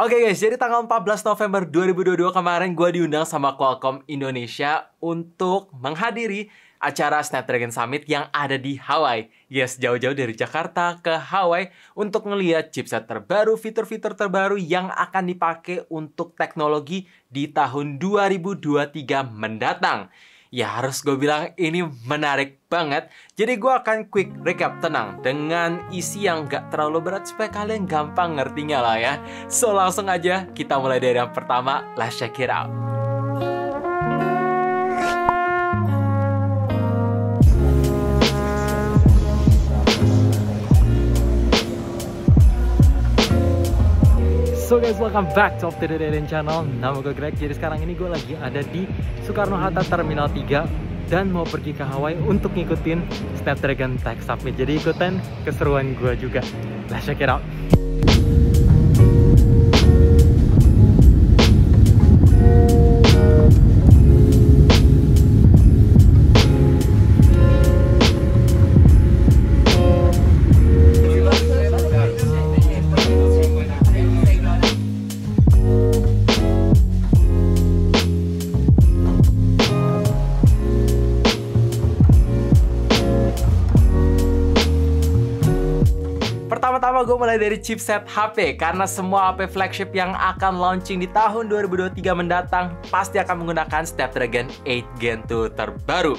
Oke guys, jadi tanggal 14 November 2022 kemarin gue diundang sama Qualcomm Indonesia untuk menghadiri acara Snapdragon Summit yang ada di Hawaii. Yes, jauh-jauh dari Jakarta ke Hawaii untuk ngeliat chipset terbaru, fitur-fitur terbaru yang akan dipakai untuk teknologi di tahun 2023 mendatang. Ya harus gue bilang ini menarik banget. Jadi gue akan quick recap, tenang, dengan isi yang gak terlalu berat supaya kalian gampang ngertinya lah ya. So langsung aja kita mulai dari yang pertama. Let's check it out. So guys, welcome back to Opti Deden Channel. Nama gue Greg. Jadi sekarang ini gue lagi ada di Soekarno-Hatta Terminal 3 dan mau pergi ke Hawaii untuk ngikutin Snapdragon Tech Summit. Jadi ikutan keseruan gue juga. Let's check it out. Pertama-tama gue mulai dari chipset HP, karena semua HP flagship yang akan launching di tahun 2023 mendatang pasti akan menggunakan Snapdragon 8 Gen 2 terbaru.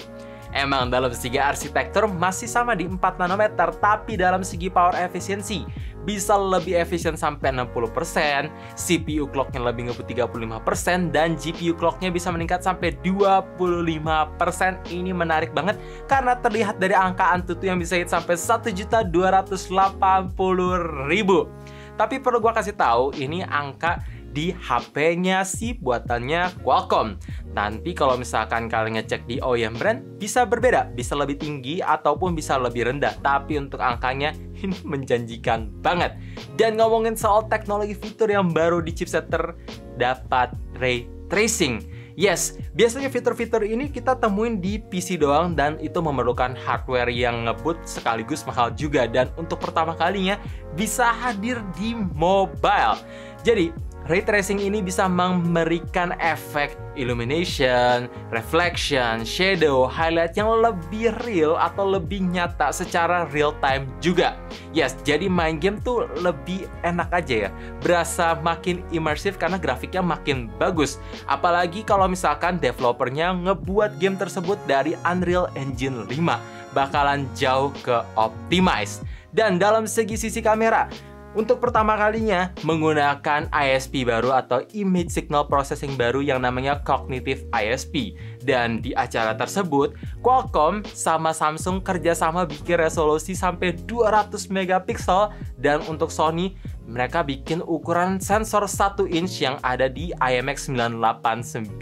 Emang dalam segi arsitektur masih sama di 4 nanometer, tapi dalam segi power efficiency bisa lebih efisien sampai 60%, CPU clocknya lebih ngebut 35%, dan GPU clocknya bisa meningkat sampai 25%. Ini menarik banget karena terlihat dari angka Antutu yang bisa hit sampai 1.280.000. Tapi perlu gua kasih tahu, ini angka di HP-nya sih buatannya Qualcomm. Nanti kalau misalkan kalian ngecek di OEM brand bisa berbeda, bisa lebih tinggi ataupun bisa lebih rendah. Tapi untuk angkanya ini menjanjikan banget. Dan ngomongin soal teknologi fitur yang baru di chipset terdapat ray tracing. Yes, biasanya fitur-fitur ini kita temuin di PC doang dan itu memerlukan hardware yang ngebut sekaligus mahal juga. Dan untuk pertama kalinya bisa hadir di mobile. Jadi ray tracing ini bisa memberikan efek illumination, reflection, shadow, highlight yang lebih real atau lebih nyata secara real time juga. Yes, jadi main game tuh lebih enak aja ya. Berasa makin immersive karena grafiknya makin bagus. Apalagi kalau misalkan developernya ngebuat game tersebut dari Unreal Engine 5. Bakalan jauh ke optimize. Dan dalam segi sisi kamera, untuk pertama kalinya menggunakan ISP baru atau Image Signal Processing baru yang namanya Cognitive ISP. Dan di acara tersebut, Qualcomm sama Samsung kerjasama bikin resolusi sampai 200 megapiksel. Dan untuk Sony, mereka bikin ukuran sensor 1 inch yang ada di IMX989.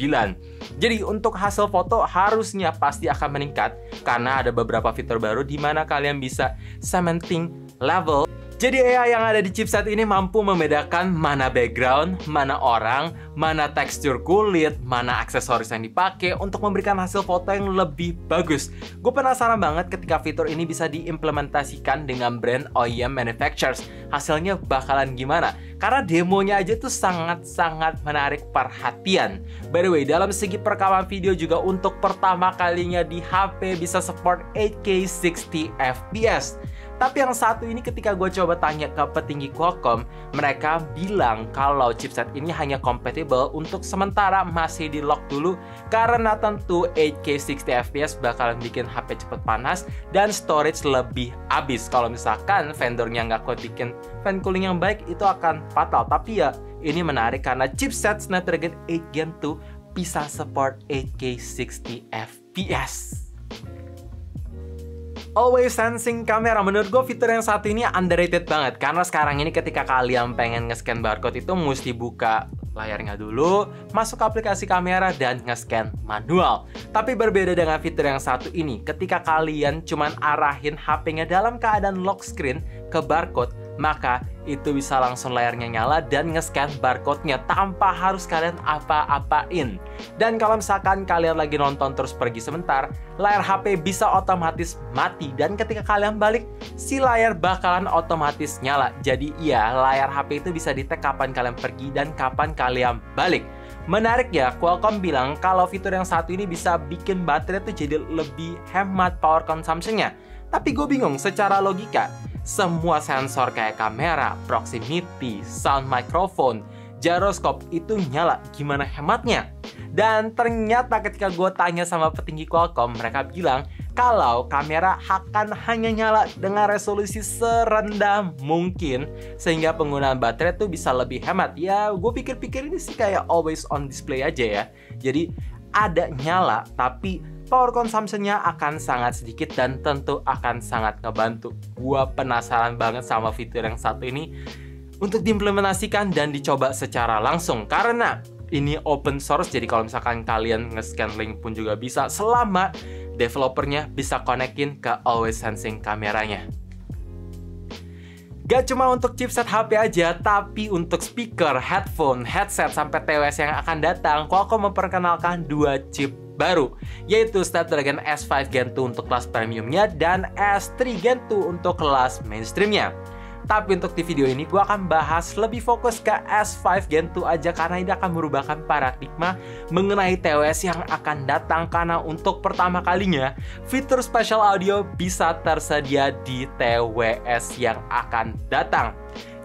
Jadi untuk hasil foto harusnya pasti akan meningkat karena ada beberapa fitur baru di mana kalian bisa cementing level. Jadi AI yang ada di chipset ini mampu membedakan mana background, mana orang, mana tekstur kulit, mana aksesoris yang dipakai untuk memberikan hasil foto yang lebih bagus. Gue penasaran banget ketika fitur ini bisa diimplementasikan dengan brand OEM manufacturers. Hasilnya bakalan gimana? Karena demonya aja tuh sangat-sangat menarik perhatian. By the way, dalam segi perekaman video juga untuk pertama kalinya di HP bisa support 8K 60 fps. Tapi yang satu ini ketika gue coba tanya ke petinggi Qualcomm, mereka bilang kalau chipset ini hanya compatible untuk sementara, masih di lock dulu karena tentu 8K 60 fps bakalan bikin HP cepet panas dan storage lebih habis. Kalau misalkan vendornya nggak kuat bikin fan cooling yang baik, itu akan fatal. Tapi ya ini menarik karena chipset Snapdragon 8 Gen 2 bisa support 8K 60 fps. Always sensing camera, menurut gue fitur yang satu ini underrated banget. Karena sekarang ini ketika kalian pengen nge-scan barcode itu mesti buka layarnya dulu, masuk aplikasi kamera dan nge-scan manual. Tapi berbeda dengan fitur yang satu ini, ketika kalian cuman arahin HP-nya dalam keadaan lock screen ke barcode, maka itu bisa langsung layarnya nyala dan nge-scan barcode-nya tanpa harus kalian apa-apain. Dan kalau misalkan kalian lagi nonton terus pergi sebentar, layar HP bisa otomatis mati, dan ketika kalian balik, si layar bakalan otomatis nyala. Jadi iya, layar HP itu bisa di-tag kapan kalian pergi dan kapan kalian balik. Menarik ya, Qualcomm bilang kalau fitur yang satu ini bisa bikin baterai tuh jadi lebih hemat power consumption-nya. Tapi gue bingung, secara logika, semua sensor kayak kamera, proximity, sound microphone, gyroscope itu nyala, gimana hematnya? Dan ternyata ketika gue tanya sama petinggi Qualcomm, mereka bilang kalau kamera akan hanya nyala dengan resolusi serendah mungkin, sehingga penggunaan baterai tuh bisa lebih hemat. Ya, gue pikir-pikir ini sih kayak always on display aja ya. Jadi ada nyala, tapi power consumption-nya akan sangat sedikit dan tentu akan sangat ngebantu. Gua penasaran banget sama fitur yang satu ini untuk diimplementasikan dan dicoba secara langsung, karena ini open source. Jadi kalau misalkan kalian nge-scan link pun juga bisa, selama developernya bisa konekin ke always sensing kameranya. Gak cuma untuk chipset HP aja, tapi untuk speaker, headphone, headset, sampai TWS yang akan datang, Qualcomm memperkenalkan dua chip baru, yaitu Snapdragon S5 Gen 2 untuk kelas premiumnya dan S3 Gen 2 untuk kelas mainstreamnya. Tapi untuk di video ini gue akan bahas lebih fokus ke S5 Gen 2 aja, karena ini akan merupakan paradigma mengenai TWS yang akan datang, karena untuk pertama kalinya fitur spatial audio bisa tersedia di TWS yang akan datang.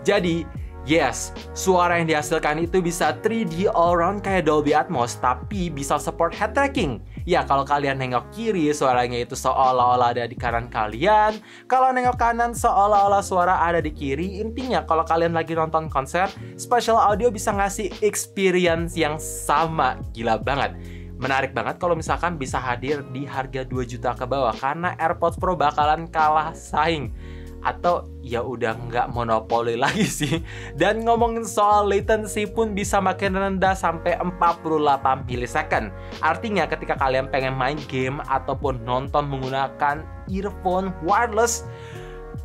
Jadi yes, suara yang dihasilkan itu bisa 3D all round kayak Dolby Atmos, tapi bisa support head tracking. Ya, kalau kalian nengok kiri, suaranya itu seolah-olah ada di kanan kalian. Kalau nengok kanan, seolah-olah suara ada di kiri. Intinya, kalau kalian lagi nonton konser, spatial audio bisa ngasih experience yang sama. Gila banget. Menarik banget kalau misalkan bisa hadir di harga 2 juta ke bawah, karena AirPods Pro bakalan kalah saing. Atau ya udah nggak monopoli lagi sih. Dan ngomongin soal latency pun bisa makin rendah sampai 48 millisecond. Artinya ketika kalian pengen main game ataupun nonton menggunakan earphone wireless,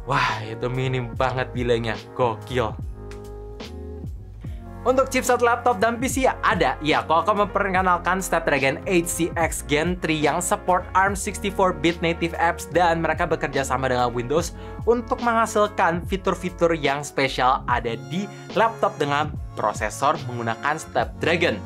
wah itu minim banget delaynya, gokil. Untuk chipset laptop dan PC ada, ya Qualcomm memperkenalkan Snapdragon 8cx Gen 3 yang support ARM 64-bit native apps, dan mereka bekerja sama dengan Windows untuk menghasilkan fitur-fitur yang spesial ada di laptop dengan prosesor menggunakan Snapdragon.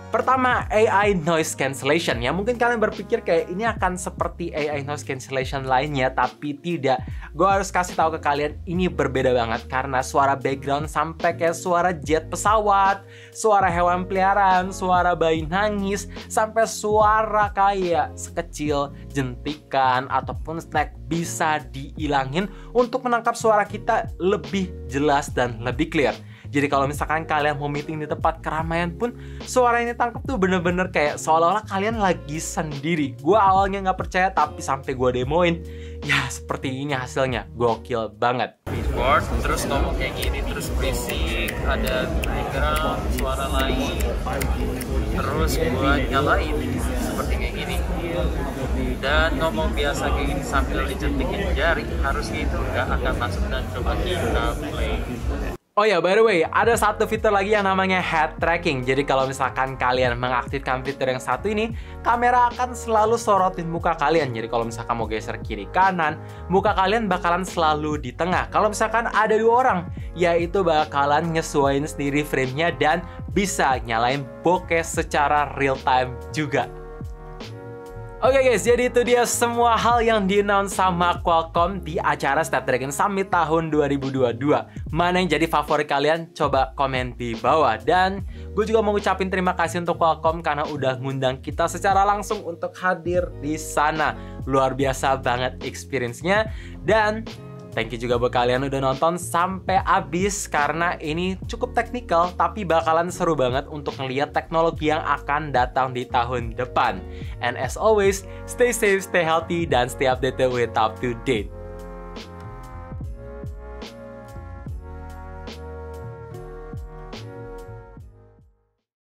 Pertama, AI Noise Cancellation. Ya mungkin kalian berpikir kayak ini akan seperti AI Noise Cancellation lainnya, tapi tidak. Gue harus kasih tahu ke kalian, ini berbeda banget, karena suara background sampai kayak suara jet pesawat, suara hewan peliharaan, suara bayi nangis, sampai suara kayak sekecil jentikan ataupun snack bisa diilangin untuk menangkap suara kita lebih jelas dan lebih clear. Jadi kalau misalkan kalian mau meeting di tempat keramaian pun, suara ini tangkap tuh bener-bener kayak seolah-olah kalian lagi sendiri. Gue awalnya nggak percaya, tapi sampai gue demoin, ya seperti ini hasilnya, gokil banget. Keyboard, terus ngomong kayak gini, terus berisik, ada background, suara lain, terus gue nyalain seperti kayak gini, dan ngomong biasa kayak gini sambil dijentikin jari, harusnya itu nggak akan masuk. Dan coba kita play. Oh ya, by the way, ada satu fitur lagi yang namanya head tracking. Jadi kalau misalkan kalian mengaktifkan fitur yang satu ini, kamera akan selalu sorotin muka kalian. Jadi kalau misalkan mau geser kiri kanan, muka kalian bakalan selalu di tengah. Kalau misalkan ada 2 orang, yaitu bakalan nyesuaiin sendiri framenya dan bisa nyalain bokeh secara real time juga. Oke guys, jadi itu dia semua hal yang di-announce sama Qualcomm di acara Snapdragon Summit tahun 2022. Mana yang jadi favorit kalian? Coba komen di bawah. Dan gue juga mau ngucapin terima kasih untuk Qualcomm karena udah ngundang kita secara langsung untuk hadir di sana. Luar biasa banget experience-nya. Dan thank you juga buat kalian udah nonton sampai habis, karena ini cukup teknikal tapi bakalan seru banget untuk ngeliat teknologi yang akan datang di tahun depan. And as always, stay safe, stay healthy, dan stay updated with up to date.